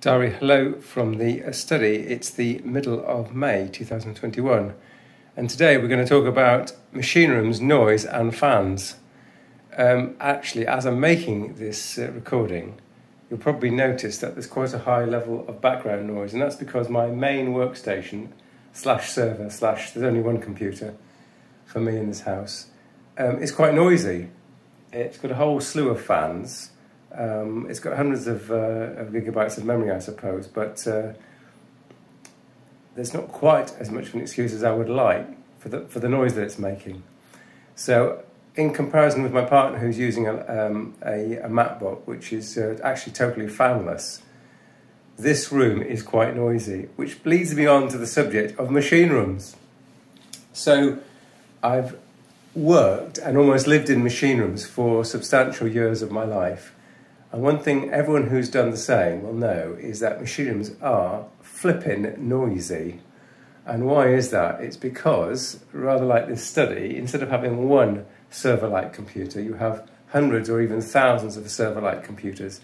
Diary, hello from the study. It's the middle of May 2021 and today we're going to talk about machine rooms, noise and fans. Actually, as I'm making this recording, you'll probably notice that there's quite a high level of background noise, and that's because my main workstation slash server slash there's only one computer for me in this house is quite noisy. It's got a whole slew of fans. It's got hundreds of gigabytes of memory, I suppose, but there's not quite as much of an excuse as I would like for the noise that it's making. So, in comparison with my partner, who's using a MacBook, which is actually totally fanless, this room is quite noisy, which leads me on to the subject of machine rooms. So, I've worked and almost lived in machine rooms for substantial years of my life. And one thing everyone who's done the same will know is that machine rooms are flipping noisy. And why is that? It's because, rather like this study, instead of having one server-like computer, you have hundreds or even thousands of server-like computers.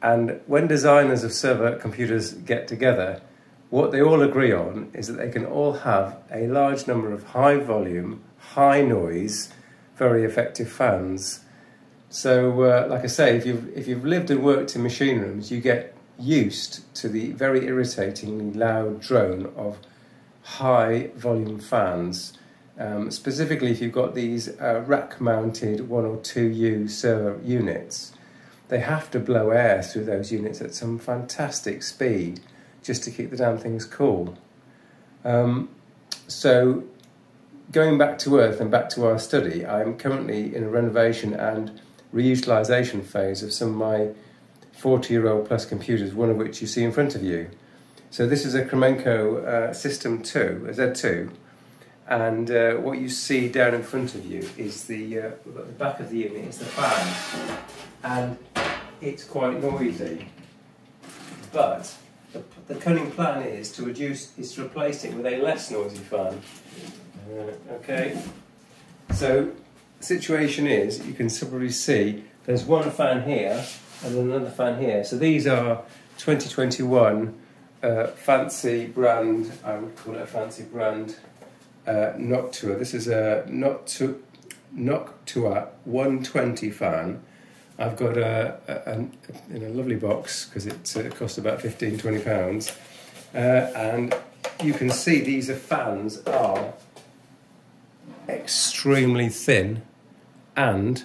And when designers of server computers get together, what they all agree on is that they can all have a large number of high volume, high noise, very effective fans. So, like I say, if you've lived and worked in machine rooms, you get used to the very irritatingly loud drone of high volume fans. Specifically, if you've got these rack-mounted 1 or 2U server units, they have to blow air through those units at some fantastic speed just to keep the damn things cool. So, going back to Earth and back to our study, I'm currently in a renovation and reutilisation phase of some of my 40-year-old plus computers, one of which you see in front of you. So this is a Cromemco System 2, a Z2, and what you see down in front of you is the back of the unit, is the fan, and it's quite noisy. But the cunning plan is to replace it with a less noisy fan. Okay, so the situation is, you can probably see there's one fan here and another fan here. So these are 2021 fancy brand, I would call it a fancy brand, Noctua. This is a Noctua 120 fan. I've got in a lovely box because it cost about £15–20, and you can see these fans are extremely thin, and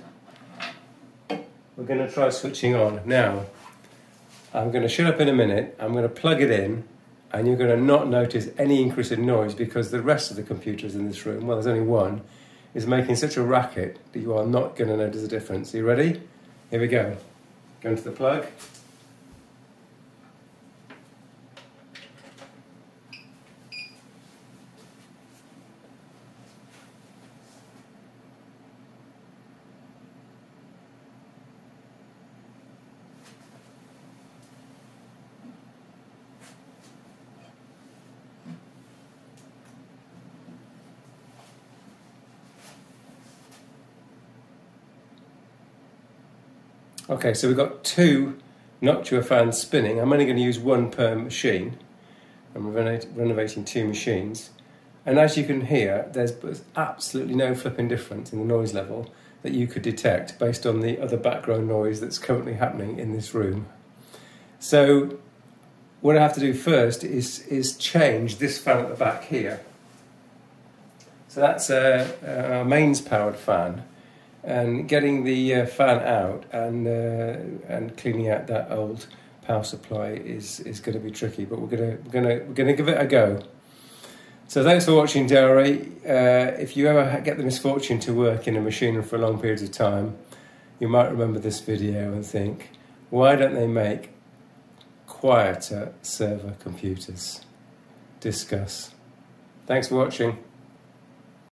we're going to try switching on. Now, I'm going to shut up in a minute, I'm going to plug it in, and you're going to not notice any increase in noise because the rest of the computers in this room, well, there's only one, is making such a racket that you are not going to notice a difference. Are you ready? Here we go. Go into the plug. Okay, so we've got two Noctua fans spinning. I'm only going to use one per machine. I'm renovating two machines. And as you can hear, there's absolutely no flipping difference in the noise level that you could detect based on the other background noise that's currently happening in this room. So what I have to do first is change this fan at the back here. So that's a mains powered fan. And getting the fan out and cleaning out that old power supply is going to be tricky, but we're gonna give it a go. So thanks for watching, Diary. If you ever get the misfortune to work in a machine room for long periods of time, you might remember this video and think, why don't they make quieter server computers? Discuss. Thanks for watching.